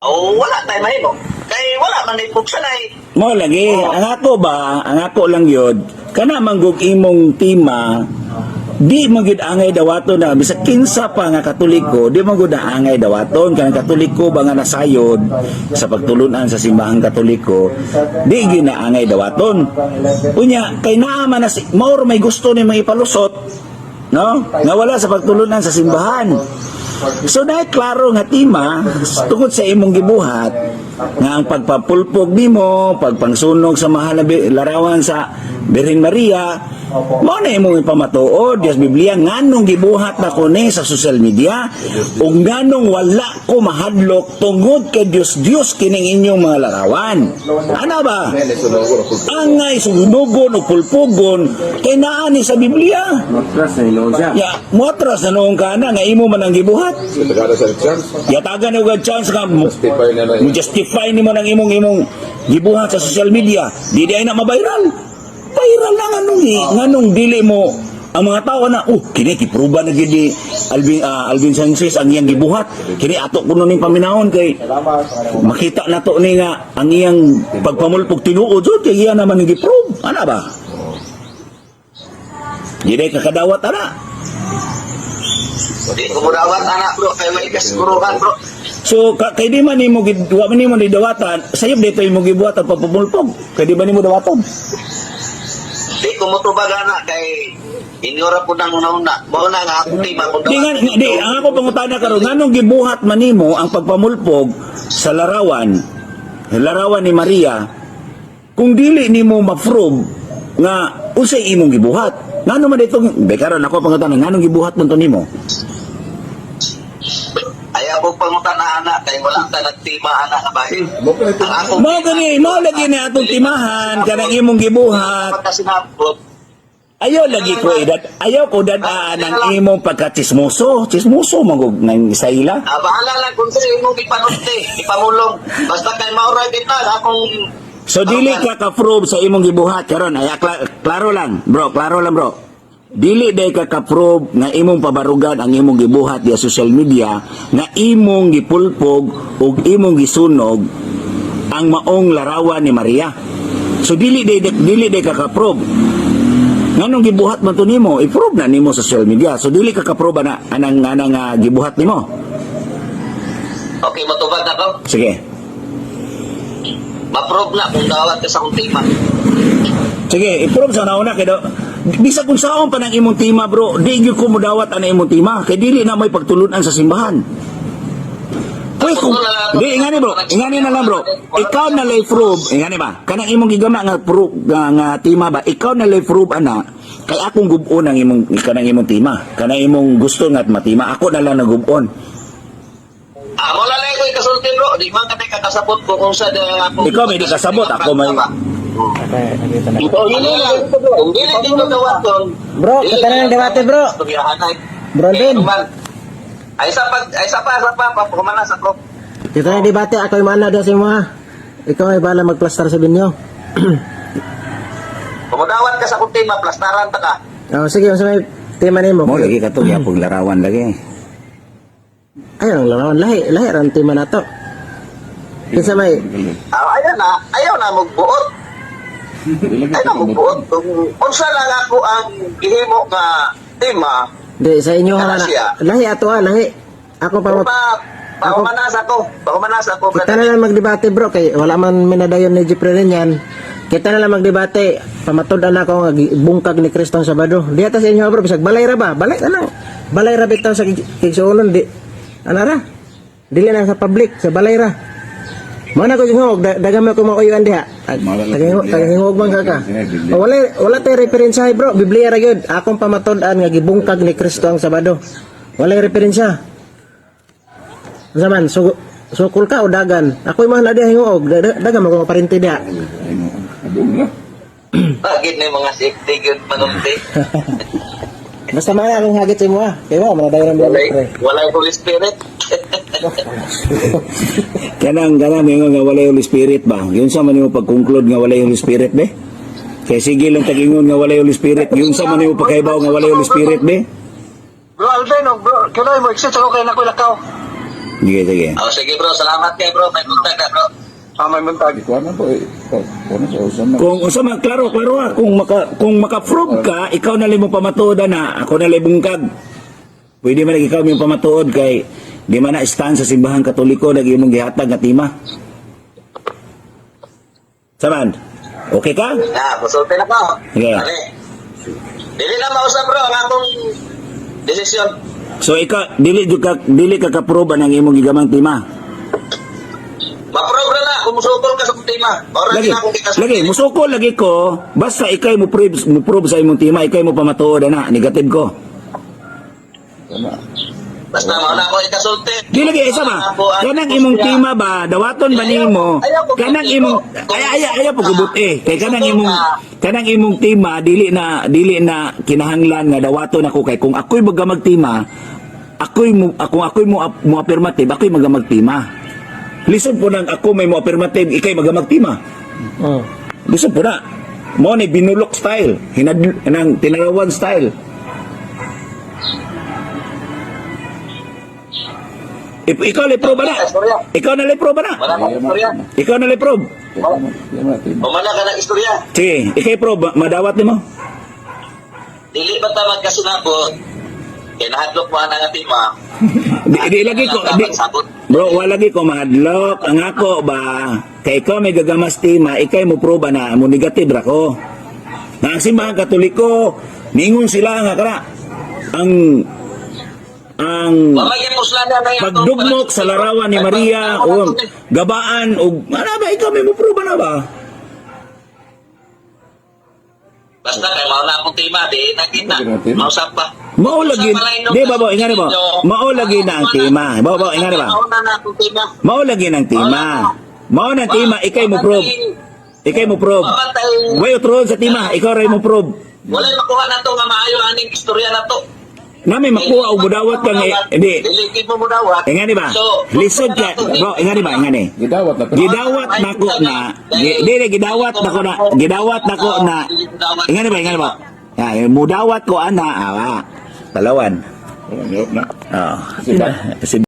O wala tayo mahimo. Kay wala man ipog sanay. Mo lagi, ang ako lang yun, kana manggug imong tima, di magud angay dawaton na bisag kinsa pa nga katoliko, di magud angay dawaton kanang katoliko ba nga nasayod sa pagtulunan sa simbahang katoliko, di gyud na angay dawaton. Unya kay naa man more may gusto ni mga ipalusot, no? Nga wala sa pagtulunan sa simbahan. So dahil klaro nga tima tungod sa imong gibuhat nga ang pagpapulpog nimo, pagpangsunog sa mahal na larawan sa Birhen Maria, mo na imong ipamatuod Diyos Biblia nganong gibuhat na ko ni sa social media ug nganong wala ko mahadlok tungod kay Diyos kining inyong mga larawan. Ano ba? Angay sunugon o pulpugon kay naa ni sa Biblia. Ya, motras na noong kana nga imo man ang gibuhat. Yatagan og chance nga mo justify nimo nang imong gibuhat sa social media. Di ay na mabiral. Viral lang nganong dili mo ang mga tao na kini kipruba na gid Alvin Sanchez ang iyang gibuhat. Kini ato kuno ning paminahon kay makita nato ni nga ang iyang pagpamulpog tinuod so kay iya naman ang giprove. Ana ba? Dili kakadawat ana. Di ko mudawat anak bro kay may kasiguruhan bro. So kay di man nimo wa man nimo didawatan, sayop dito imo gibuhat ang pagpamulpog. Kay di man nimo dawatan. Di ko motubag anak kay inyora po nang una. Mao na nga ako tima ko. Di ang ako pangutana karon nganong gibuhat man nimo ang pagpamulpog sa larawan ni Maria kung dili nimo ma-prove nga unsay imong gibuhat. Ngano man dito karon ako pangutana nganong gibuhat man to nimo? Ay ako pangutana anak kay wala ta nagtima anak nga bahin. Mo lagi ni atong timahan kanang imong gibuhat. Ayaw lagi ko ayaw ko dadaan ang imong pagkatismoso. Tismoso magug nang isayla. Bahala lang kung sa imong ipanunti, ipamulong. Basta kay mauray kita akong So dili ka ka-prove sa imong gibuhat karon ay klaro lang bro. Dili day ka ka-prove nga imong pabarugan ang imong gibuhat sa social media nga imong gipulpog ug imong gisunog ang maong larawan ni Maria. So dili day ka ka-prove. Nganong gibuhat man to nimo? I-prove na nimo sa social media. So dili ka ka-prove na anang gibuhat nimo. Okay, matubag na ko. Sige. Ma-prove na kung dawat ka sa akong tima. Sige, i-prove sa nauna kay bisa kung saon pa ng imong tima bro, di gyud ko modawat ana imong tima kay dili na may pagtulunan sa simbahan. Uy, kung di ingani na lang bro. Ikaw na lay prove, ingani ba? Kanang imong gigama nga proof nga tima ba? Ikaw na lay prove ana kay akong gubon ang imong kanang imong tima. Kanang imong gusto nga matima, ako na lang nagubon. Mo lalay ko ikasulti bro, di man kami kakasabot ko kung sa ako. Ikaw may di kasabot, ako may Ito yun lang. Kung dili dito dawaton. Bro, kita na ng debate bro. Bro din. Ay sa pa pagkumanas ako. Kita na ng debate, ako yung mana doon sa mga. Ikaw ay bala magplastar sa binyo. Kumudawat ka sa kung tima, plastaran ta ka. Oh, sige, sa may tema nimo. mo lagi kato gyapon larawan lagi. Ayun lang naman, lahi ran tema na to. Kinsa may Ayaw na magbuot. Ayaw na magbuot. Unsa lang ako ang gihimo nga tima. di sa inyo ha na. Lahi ato lahi. Ako pa Pakumanas ako. kita na lang magdebate bro kay wala man minadayon ni Jeffrey yan. Kita na lang magdebate. Pamatud-an ako nga bungkag ni Kristo ang Sabado. Di ata sa inyo bro bisag balay ra ba? Balay ano? Balay ra bitaw sa kigsuonon di. Ana ra? Dili na sa public, sa balay ra. Mana ko hingog dagami ko mauyuan diha. Tagahingog man ka. Wala tay referensya bro, Biblia ra gyud. Akong pamatud-an nga gibungkag ni Kristo ang Sabado. Wala referensya. Zaman sukul ka o dagan. Ako imong na diha hingog, dagan mo ko parinti diha. Agit na yung mga safety good manumti. Basta man akong hagit sa imo Kay mo man dayran diha. Walay Holy Spirit. Kanang mingon nga walay Holy Spirit ba? Yun sa man nimo pag-conclude nga walay Holy Spirit be? Kay sige lang tagingon nga walay Holy Spirit. Yun sa man nimo pakaibaw nga walay Holy Spirit be? Bro Alvin, bro, kailan mo exit ako kay nako lakaw. Sige. Sige bro, salamat kay bro. May contact na bro. May contact. Ikaw na po eh. Kung sa usan na. Kung usa man klaro ha, kung maka-prove ka, ikaw na limo pamatuod na, ako na bungkag. Pwede man ikaw yung pamatuod kay di man na stand sa simbahan Katoliko lagi imong gihatag nga tema. Saman. Okay ka? Konsulta na ko. Sige. Ano? Dili na mausap bro ang akong desisyon. So ikaw dili ka ka-prove ang imong gigamang tema. Ma-prove na kung musukol ka sa tema. Ora Lagi, na akong gikas. lagi, musukol lagi ko, basta ikay mo prove sa imong tema, ikay mo pamatuod na, negative ko. Tama. Basta mauna ko ikasulti. Di lagi isa ba? Kanang imong tema ba, dawaton ba nimo? Kanang imong ayaw po gubot eh. Kay kanang imong tema dili na kinahanglan nga dawaton ako kay kung ako'y magamag tema, kung ako'y mo affirmative, ako'y magamag tema. Lisod po nang ako may mo affirmative, ikay magamag tema. Lisod po na. Mo ni binulok style, nang tinarawan style. Ikaw na probe na. Ikaw na probe na. Wala kang istorya. Ikaw na probe. Umana ka ng istorya. Sige, ikay probe, madawat nimo. Dili ba ta magkasunabot? Kaya nahadlok mo ang tema. Di lagi ko, bro, wala lagi ko mahadlok. Ang ako ba, kay ikaw may gagamas tema, ikay mo proba na, mo negative ra ko. Na ang simbahan Katoliko, ningon sila nga kara, ang Mamagyan mo sila na ngayon. pagdugmok sa larawan ni Maria o gabaan o ano ba, ikaw may mo proba na ba? Basta kay mauna akong tema, di nakita. Mausap pa. Maulagi, di ba ingani ba? Maulagi na ang tema. Ba, ingani ba? Mauna na akong tema. Maulagi ng tema. Mao ng tema, ikay mo probe. Ikay mo probe. Way utron sa tema, ikaw ray mo probe. Wala makuha na to nga maayo aning istorya na to. Nami makuha og budawat kang hindi. Dili mo mudawat. Ingani ba? Lisod ka, bro, ingani ba, ingani. Gidawat na to. Gidawat nako na, dili gidawat nako na, ingani ba? Ya, mudawat ko ana, talawan. Walang hirap na. Oh. Kasi ba? Si